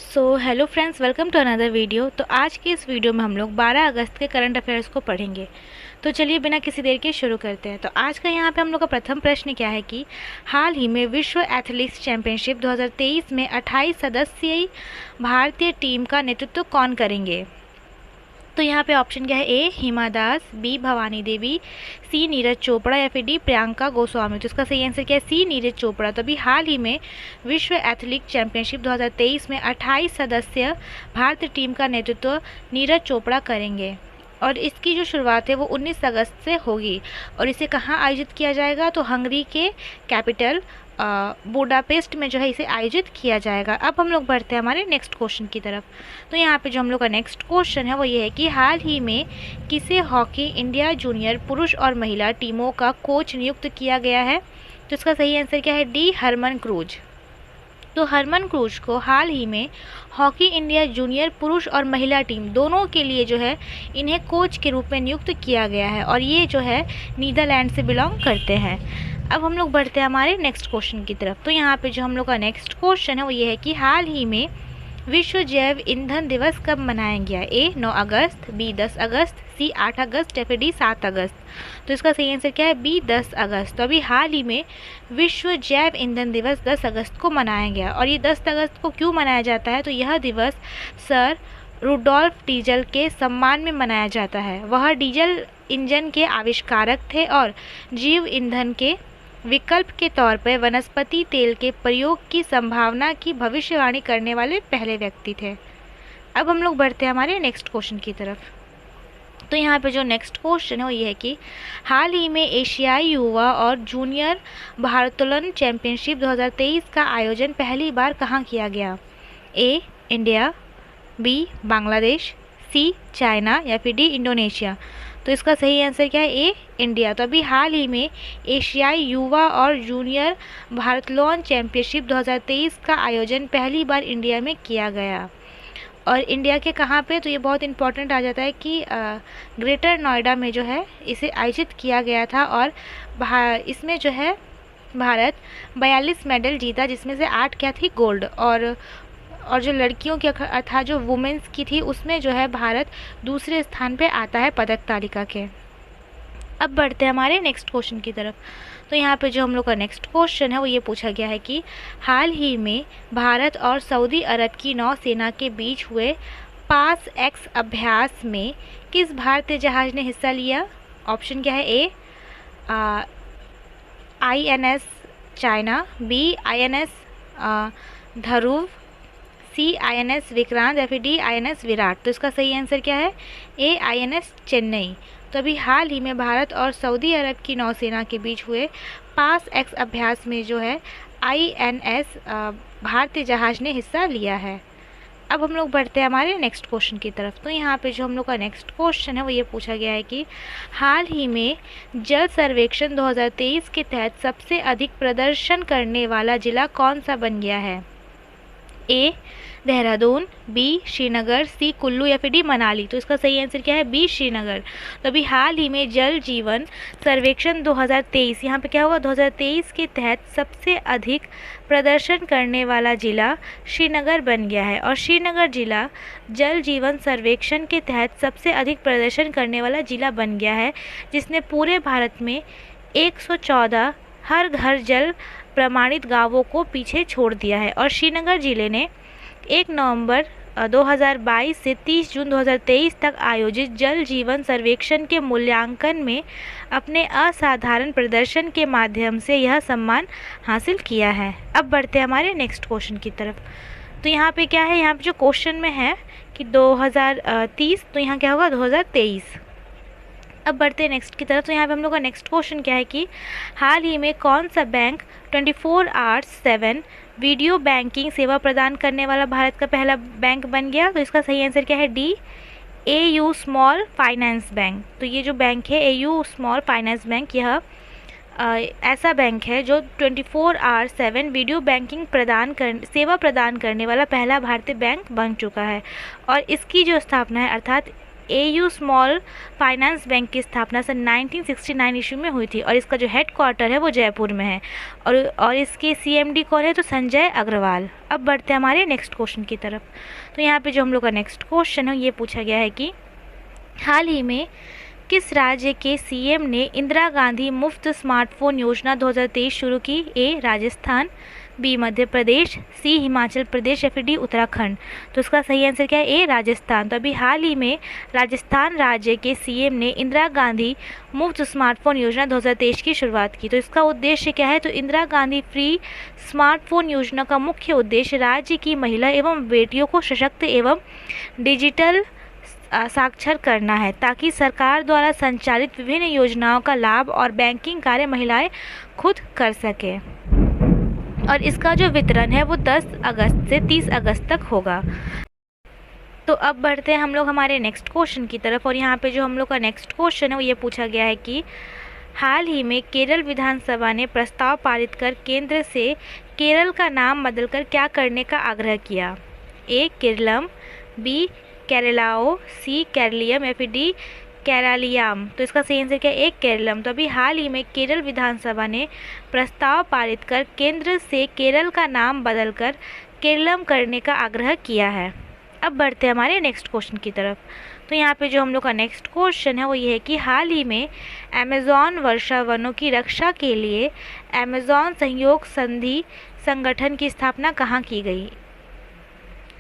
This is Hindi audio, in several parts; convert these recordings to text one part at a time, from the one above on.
Hello friends, welcome to another video. तो आज के इस वीडियो में हम लोग 12 अगस्त के करंट अफेयर्स को पढ़ेंगे। तो चलिए बिना किसी देर के शुरू करते हैं। तो आज का यहाँ पे हम लोग का प्रथम प्रश्न क्या है कि हाल ही में विश्व एथलेटिक्स चैंपियनशिप 2023 में 28 सदस्यीय भारतीय टीम का नेतृत्व कौन करेंगे। तो यहाँ पे ऑप्शन क्या है, ए हिमा दास, बी भवानी देवी, सी नीरज चोपड़ा या फिर डी प्रियंका गोस्वामी। तो इसका सही आंसर क्या है, सी नीरज चोपड़ा। तो अभी हाल ही में विश्व एथलेटिक्स चैंपियनशिप 2023 में 28 सदस्य भारतीय टीम का नेतृत्व नीरज चोपड़ा करेंगे और इसकी जो शुरुआत है वो 19 अगस्त से होगी। और इसे कहाँ आयोजित किया जाएगा, तो हंगरी के कैपिटल बुडापेस्ट में जो है इसे आयोजित किया जाएगा। अब हम लोग बढ़ते हैं हमारे नेक्स्ट क्वेश्चन की तरफ। तो यहाँ पे जो हम लोग का नेक्स्ट क्वेश्चन है वो ये है कि हाल ही में किसे हॉकी इंडिया जूनियर पुरुष और महिला टीमों का कोच नियुक्त किया गया है। तो इसका सही आंसर क्या है, डी हरमन क्रूज। तो हरमन क्रूज को हाल ही में हॉकी इंडिया जूनियर पुरुष और महिला टीम दोनों के लिए जो है इन्हें कोच के रूप में नियुक्त किया गया है और ये जो है नीदरलैंड से बिलोंग करते हैं। अब हम लोग बढ़ते हैं हमारे नेक्स्ट क्वेश्चन की तरफ। तो यहाँ पे जो हम लोग का नेक्स्ट क्वेश्चन है वो ये है कि हाल ही में विश्व जैव ईंधन दिवस कब मनाया गया। ए 9 अगस्त, बी 10 अगस्त, सी 8 अगस्त या फिर डी 7 अगस्त। तो इसका सही आंसर क्या है, बी 10 अगस्त। तो अभी हाल ही में विश्व जैव ईंधन दिवस 10 अगस्त को मनाया गया और ये 10 अगस्त को क्यों मनाया जाता है, तो यह दिवस सर रुडोल्फ डीजल के सम्मान में मनाया जाता है। वह डीजल इंजन के आविष्कारक थे और जीव ईंधन के विकल्प के तौर पर वनस्पति तेल के प्रयोग की संभावना की भविष्यवाणी करने वाले पहले व्यक्ति थे। अब हम लोग बढ़ते हैं हमारे नेक्स्ट क्वेश्चन की तरफ। तो यहाँ पे जो नेक्स्ट क्वेश्चन है वो ये है कि हाल ही में एशियाई युवा और जूनियर भारोत्तोलन चैंपियनशिप 2023 का आयोजन पहली बार कहाँ किया गया। ए इंडिया, बी बांग्लादेश, सी चाइना या फिर डी इंडोनेशिया। तो इसका सही आंसर क्या है, ए इंडिया। तो अभी हाल ही में एशियाई युवा और जूनियर भारोत्तोलन चैंपियनशिप 2023 का आयोजन पहली बार इंडिया में किया गया और इंडिया के कहाँ पे, तो ये बहुत इंपॉर्टेंट आ जाता है कि ग्रेटर नोएडा में जो है इसे आयोजित किया गया था और इसमें जो है भारत 42 मेडल जीता, जिसमें से 8 क्या थी, गोल्ड। और जो लड़कियों की अर्थात जो वुमेंस की थी उसमें जो है भारत दूसरे स्थान पे आता है पदक तालिका के। अब बढ़ते हैं हमारे नेक्स्ट क्वेश्चन की तरफ। तो यहाँ पे जो हम लोग का नेक्स्ट क्वेश्चन है वो ये पूछा गया है कि हाल ही में भारत और सऊदी अरब की नौसेना के बीच हुए पास एक्स अभ्यास में किस भारतीय जहाज़ ने हिस्सा लिया। ऑप्शन क्या है, ए INS चाइना, बी INS ध्रुव, सी INS विक्रांत या फिर डी INS विराट। तो इसका सही आंसर क्या है, ए INS चेन्नई। तो अभी हाल ही में भारत और सऊदी अरब की नौसेना के बीच हुए पास एक्स अभ्यास में जो है INS भारतीय जहाज़ ने हिस्सा लिया है। अब हम लोग बढ़ते हैं हमारे नेक्स्ट क्वेश्चन की तरफ। तो यहाँ पे जो हम लोग का नेक्स्ट क्वेश्चन है वो ये पूछा गया है कि हाल ही में जल सर्वेक्षण 2023 के तहत सबसे अधिक प्रदर्शन करने वाला जिला कौन सा बन गया है। ए देहरादून, बी श्रीनगर, सी कुल्लू या फिर डी मनाली। तो इसका सही आंसर क्या है, बी श्रीनगर। तो अभी हाल ही में जल जीवन सर्वेक्षण 2023, यहाँ पे क्या हुआ, 2023 के तहत सबसे अधिक प्रदर्शन करने वाला जिला श्रीनगर बन गया है और श्रीनगर जिला जल जीवन सर्वेक्षण के तहत सबसे अधिक प्रदर्शन करने वाला जिला बन गया है, जिसने पूरे भारत में 114 हर घर जल प्रमाणित गांवों को पीछे छोड़ दिया है। और श्रीनगर जिले ने 1 नवंबर 2022 से 30 जून 2023 तक आयोजित जल जीवन सर्वेक्षण के मूल्यांकन में अपने असाधारण प्रदर्शन के माध्यम से यह सम्मान हासिल किया है। अब बढ़ते हैं हमारे नेक्स्ट क्वेश्चन की तरफ। तो यहाँ पे क्या है, यहाँ पे जो क्वेश्चन में है कि 2030, तो यहाँ क्या होगा, 2023। अब बढ़ते हैं नेक्स्ट की तरफ। तो यहाँ पे हम लोग का नेक्स्ट क्वेश्चन क्या है कि हाल ही में कौन सा बैंक 24/7 वीडियो बैंकिंग सेवा प्रदान करने वाला भारत का पहला बैंक बन गया। तो इसका सही आंसर क्या है, D AU small finance bank. तो ये जो बैंक है AU स्मॉल फाइनेंस बैंक, यह ऐसा बैंक है जो 24/7 वीडियो बैंकिंग सेवा प्रदान करने वाला पहला भारतीय बैंक बन चुका है और इसकी जो स्थापना है अर्थात एयू स्मॉल फाइनेंस बैंक की स्थापना सन 1969 ईस्वी में हुई थी और इसका जो हेड क्वार्टर है वो जयपुर में है और इसके सीएमडी कौन है, तो संजय अग्रवाल। अब बढ़ते हैं हमारे नेक्स्ट क्वेश्चन की तरफ। तो यहाँ पे जो हम लोग का नेक्स्ट क्वेश्चन है ये पूछा गया है कि हाल ही में किस राज्य के सीएम ने इंदिरा गांधी मुफ्त स्मार्टफोन योजना 2023 शुरू की? ए राजस्थान, बी मध्य प्रदेश, सी हिमाचल प्रदेश या फिर डी उत्तराखंड। तो इसका सही आंसर क्या है? ए राजस्थान। तो अभी हाल ही में राजस्थान राज्य के सीएम ने इंदिरा गांधी मुफ्त स्मार्टफोन योजना 2023 की शुरुआत की। तो इसका उद्देश्य क्या है? तो इंदिरा गांधी फ्री स्मार्टफोन योजना का मुख्य उद्देश्य राज्य की महिला एवं बेटियों को सशक्त एवं डिजिटल साक्षर करना है ताकि सरकार द्वारा संचालित विभिन्न योजनाओं का लाभ और बैंकिंग कार्य महिलाएं खुद कर सकें। और इसका जो वितरण है वो 10 अगस्त से 30 अगस्त तक होगा। तो अब बढ़ते हैं हम लोग हमारे नेक्स्ट क्वेश्चन की तरफ और यहाँ पे जो हम लोग का नेक्स्ट क्वेश्चन है वो ये पूछा गया है कि हाल ही में केरल विधानसभा ने प्रस्ताव पारित कर केंद्र से केरल का नाम बदलकर क्या करने का आग्रह किया? ए केरलम, बी केरलाओ, सी केरलियम या फिर डी केरालियाम। तो इसका सही आंसर क्या है? एक केरलम। तो अभी हाल ही में केरल विधानसभा ने प्रस्ताव पारित कर केंद्र से केरल का नाम बदलकर केरलम करने का आग्रह किया है। अब बढ़ते हैं हमारे नेक्स्ट क्वेश्चन की तरफ। तो यहाँ पे जो हम लोग का नेक्स्ट क्वेश्चन है वो ये है कि हाल ही में अमेज़ॉन वर्षा वनों की रक्षा के लिए अमेज़ॉन सहयोग संधि संगठन की स्थापना कहाँ की गई?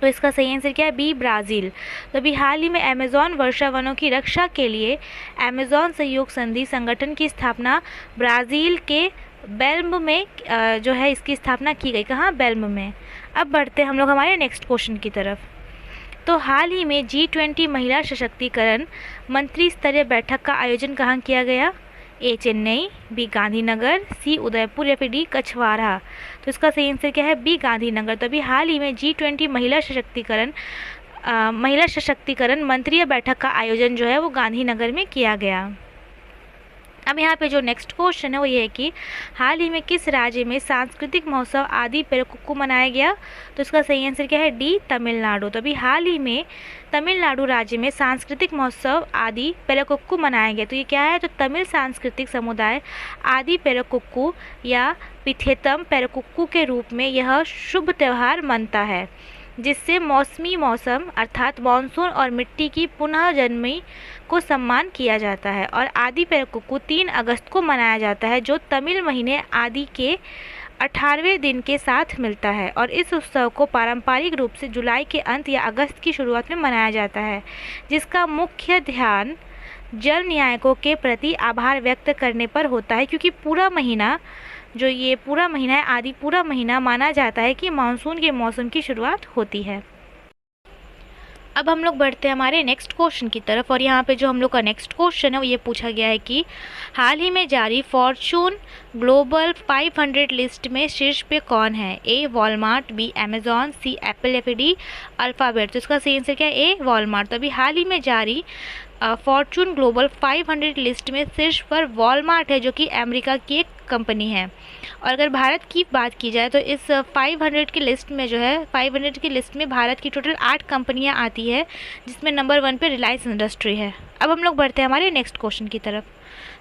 तो इसका सही आंसर क्या है? B Brazil. तो अभी हाल ही में अमेज़ॉन वर्षा वनों की रक्षा के लिए अमेज़ॉन सहयोग संधि संगठन की स्थापना ब्राज़ील के बेल्म में जो है इसकी स्थापना की गई। कहाँ? बेल्म में। अब बढ़ते हैं हम लोग हमारे नेक्स्ट क्वेश्चन की तरफ। तो हाल ही में G20 महिला सशक्तिकरण मंत्री स्तरीय बैठक का आयोजन कहाँ किया गया? ए चेन्नई, बी गांधीनगर, सी उदयपुर या फिर डी कछवारा। तो इसका सही आंसर क्या है? बी गांधीनगर। तो अभी हाल ही में G20 महिला सशक्तिकरण मंत्रियों बैठक का आयोजन जो है वो गांधीनगर में किया गया। अब यहाँ पे जो नेक्स्ट क्वेश्चन है वो ये है कि हाल ही में किस राज्य में सांस्कृतिक महोत्सव आदि पेरुकुक्कू मनाया गया? तो इसका सही आंसर क्या है? डी तमिलनाडु। तो अभी हाल ही में तमिलनाडु राज्य में सांस्कृतिक महोत्सव आदि पेरुकुक्कू मनाया गया। तो ये क्या है? तो तमिल सांस्कृतिक समुदाय आदि पेरुकुक्कू या पिथेतम पेरुकुक्कू के रूप में यह शुभ त्यौहार मनता है जिससे मौसमी मौसम अर्थात मानसून और मिट्टी की पुनः जन्मी को सम्मान किया जाता है। और आदि पेरुकुक्कू 3 अगस्त को मनाया जाता है जो तमिल महीने आदि के 18वें दिन के साथ मिलता है और इस उत्सव को पारंपरिक रूप से जुलाई के अंत या अगस्त की शुरुआत में मनाया जाता है जिसका मुख्य ध्यान जल न्यायकों के प्रति आभार व्यक्त करने पर होता है क्योंकि पूरा महीना जो ये पूरा महीना है आदि पूरा महीना माना जाता है कि मानसून के मौसम की शुरुआत होती है। अब हम लोग बढ़ते हैं हमारे नेक्स्ट क्वेश्चन की तरफ और यहाँ पे जो हम लोग का नेक्स्ट क्वेश्चन है वो ये पूछा गया है कि हाल ही में जारी फॉर्च्यून ग्लोबल 500 लिस्ट में शीर्ष पे कौन है? ए वॉलमार्ट, बी अमेज़ॉन, सी एप्पल या फिर डी अल्फ़ाबेट। तो इसका सही आंसर क्या है? ए वॉलमार्ट। तो अभी हाल ही में जारी फॉर्च्यून ग्लोबल 500 लिस्ट में शीर्ष पर वॉलमार्ट है जो कि अमेरिका की एक कंपनी है। और अगर भारत की बात की जाए तो इस 500 की लिस्ट में जो है 500 की लिस्ट में भारत की टोटल 8 कंपनियां आती है जिसमें नंबर 1 पे रिलायंस इंडस्ट्री है। अब हम लोग बढ़ते हैं हमारे नेक्स्ट क्वेश्चन की तरफ।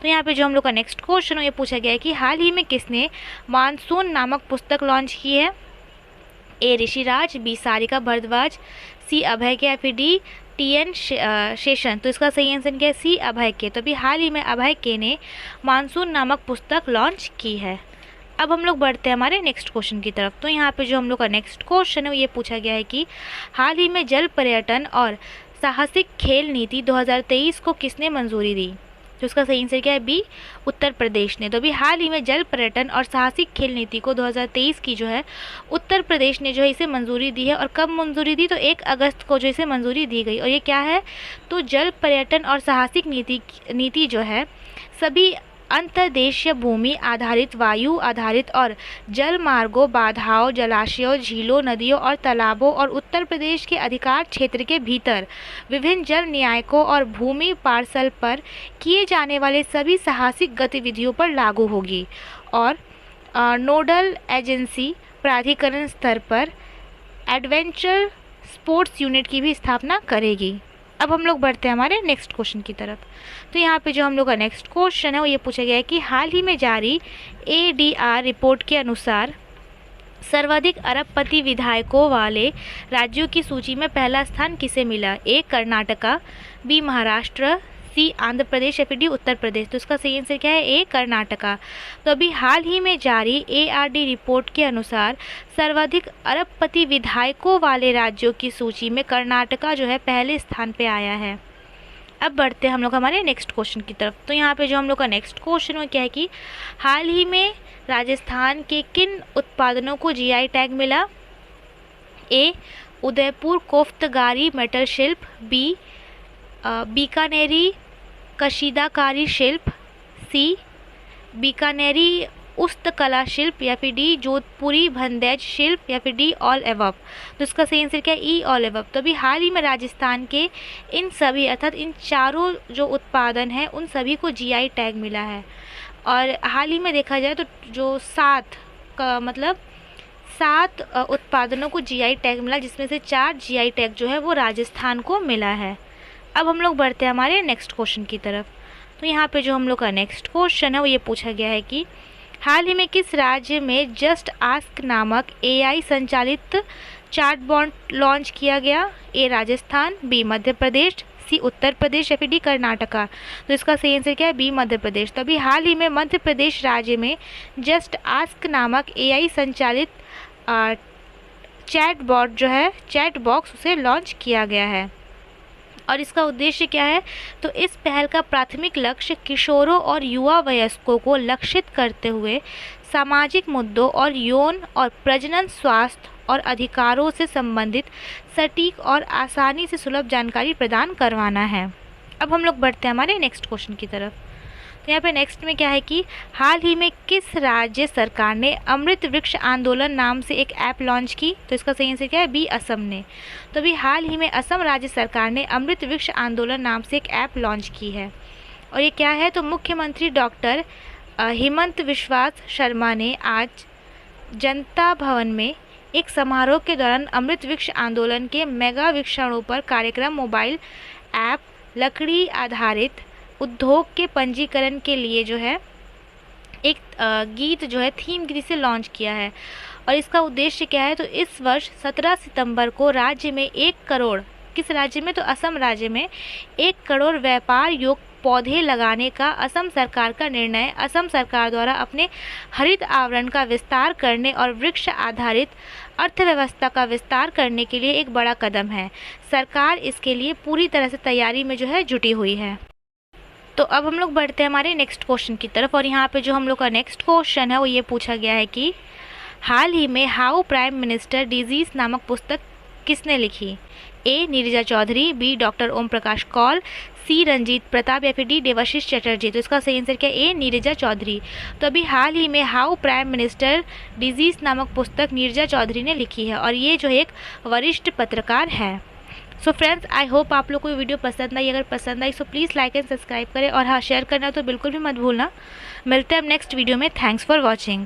तो यहाँ पे जो हम लोग का नेक्स्ट क्वेश्चन है ये पूछा गया है कि हाल ही में किसने मानसून नामक पुस्तक लॉन्च की है? ए ऋषिराज, बी सारिका भारद्वाज, सी अभय के या फिर डी TN शेषन। तो इसका सही आंसर क्या है? सी अभय के। तो अभी हाल ही में अभय के ने मानसून नामक पुस्तक लॉन्च की है। अब हम लोग बढ़ते हैं हमारे नेक्स्ट क्वेश्चन की तरफ। तो यहाँ पे जो हम लोग का नेक्स्ट क्वेश्चन है वो ये पूछा गया है कि हाल ही में जल पर्यटन और साहसिक खेल नीति 2023 को किसने मंजूरी दी? तो इसका सही आंसर क्या है? बी उत्तर प्रदेश ने। तो अभी हाल ही में जल पर्यटन और साहसिक खेल नीति को 2023 की जो है उत्तर प्रदेश ने जो है इसे मंजूरी दी है। और कब मंजूरी दी? तो 1 अगस्त को जो इसे मंजूरी दी गई। और ये क्या है? तो जल पर्यटन और साहसिक नीति जो है सभी अंतर्देशीय भूमि आधारित, वायु आधारित और जल मार्गों, बाधाओं, जलाशयों, झीलों, नदियों और तालाबों और उत्तर प्रदेश के अधिकार क्षेत्र के भीतर विभिन्न जल न्यायकों और भूमि पार्सल पर किए जाने वाले सभी साहसिक गतिविधियों पर लागू होगी। और नोडल एजेंसी प्राधिकरण स्तर पर एडवेंचर स्पोर्ट्स यूनिट की भी स्थापना करेगी। अब हम लोग बढ़ते हैं हमारे नेक्स्ट क्वेश्चन की तरफ। तो यहाँ पे जो हम लोग का नेक्स्ट क्वेश्चन है वो ये पूछा गया है कि हाल ही में जारी ADR रिपोर्ट के अनुसार सर्वाधिक अरबपति विधायकों वाले राज्यों की सूची में पहला स्थान किसे मिला? ए कर्नाटका, बी महाराष्ट्र, सी आंध्र प्रदेश या फिर डी उत्तर प्रदेश। तो इसका सही आंसर क्या है? ए कर्नाटका। तो अभी हाल ही में जारी ARD रिपोर्ट के अनुसार सर्वाधिक अरबपति विधायकों वाले राज्यों की सूची में कर्नाटका जो है पहले स्थान पे आया है। अब बढ़ते हैं हम लोग हमारे नेक्स्ट क्वेश्चन की तरफ। तो यहाँ पे जो हम लोग का नेक्स्ट क्वेश्चन है क्या है कि हाल ही में राजस्थान के किन उत्पादनों को GI टैग मिला? ए उदयपुर कोफ्तगारी मेटल शिल्प, बी बीकानेरी कशीदाकारी शिल्प, सी बीकानेरी उस्तकला शिल्प या फिर डी जोधपुरी भंडेज शिल्प या फिर डी ऑल एवब। तो इसका सही आंसर क्या है? ई ऑल एवब। तो अभी हाल ही में राजस्थान के इन सभी अर्थात इन चारों जो उत्पादन हैं उन सभी को GI टैग मिला है। और हाल ही में देखा जाए तो जो 7 उत्पादनों को GI टैग मिला, जिसमें से 4 GI टैग जो है वो राजस्थान को मिला है। अब हम लोग बढ़ते हैं हमारे नेक्स्ट क्वेश्चन की तरफ। तो यहाँ पे जो हम लोग का नेक्स्ट क्वेश्चन है वो ये पूछा गया है कि हाल ही में किस राज्य में जस्ट आस्क नामक AI संचालित चैटबॉट लॉन्च किया गया? ए राजस्थान, बी मध्य प्रदेश, सी उत्तर प्रदेश या फिर डी कर्नाटका। तो इसका सही आंसर क्या है? बी मध्य प्रदेश। तो अभी हाल ही में मध्य प्रदेश राज्य में जस्ट आस्क नामक AI संचालित चैटबॉट जो है चैट बॉक्स उसे लॉन्च किया गया है। और इसका उद्देश्य क्या है? तो इस पहल का प्राथमिक लक्ष्य किशोरों और युवा वयस्कों को लक्षित करते हुए सामाजिक मुद्दों और यौन और प्रजनन स्वास्थ्य और अधिकारों से संबंधित सटीक और आसानी से सुलभ जानकारी प्रदान करवाना है। अब हम लोग बढ़ते हैं हमारे नेक्स्ट क्वेश्चन की तरफ। तो यहाँ पे नेक्स्ट में क्या है कि हाल ही में किस राज्य सरकार ने अमृत वृक्ष आंदोलन नाम से एक ऐप लॉन्च की? तो इसका सही आंसर क्या है? बी असम ने। तो अभी हाल ही में असम राज्य सरकार ने अमृत वृक्ष आंदोलन नाम से एक ऐप लॉन्च की है। और ये क्या है? तो मुख्यमंत्री डॉक्टर हिमंत विश्वास शर्मा ने आज जनता भवन में एक समारोह के दौरान अमृत वृक्ष आंदोलन के मेगा वृक्षारोपण कार्यक्रम मोबाइल ऐप लकड़ी आधारित उद्योग के पंजीकरण के लिए जो है एक गीत जो है थीम गीत से लॉन्च किया है। और इसका उद्देश्य क्या है? तो इस वर्ष 17 सितंबर को राज्य में 1 करोड़, किस राज्य में? तो असम राज्य में 1 करोड़ व्यापार योग्य पौधे लगाने का असम सरकार का निर्णय असम सरकार द्वारा अपने हरित आवरण का विस्तार करने और वृक्ष आधारित अर्थव्यवस्था का विस्तार करने के लिए एक बड़ा कदम है। सरकार इसके लिए पूरी तरह से तैयारी में जो है जुटी हुई है। तो अब हम लोग बढ़ते हैं हमारे नेक्स्ट क्वेश्चन की तरफ। और यहाँ पे जो हम लोग का नेक्स्ट क्वेश्चन है वो ये पूछा गया है कि हाल ही में हाउ प्राइम मिनिस्टर डिजीज़ नामक पुस्तक किसने लिखी? ए नीरजा चौधरी, बी डॉक्टर ओम प्रकाश कौल, सी रंजीत प्रताप या फिर डी देवाशीष चटर्जी। तो इसका सही आंसर क्या है? ए नीरजा चौधरी। तो अभी हाल ही में हाउ प्राइम मिनिस्टर डिजीज़ नामक पुस्तक नीरजा चौधरी ने लिखी है और ये जो एक वरिष्ठ पत्रकार है। सो फ्रेंड्स, आई होप आप लोग को ये वीडियो पसंद आई। अगर पसंद आई so please like and subscribe करें और हाँ, शेयर करना तो बिल्कुल भी मत भूलना। मिलते हैं अब नेक्स्ट वीडियो में। Thanks for watching.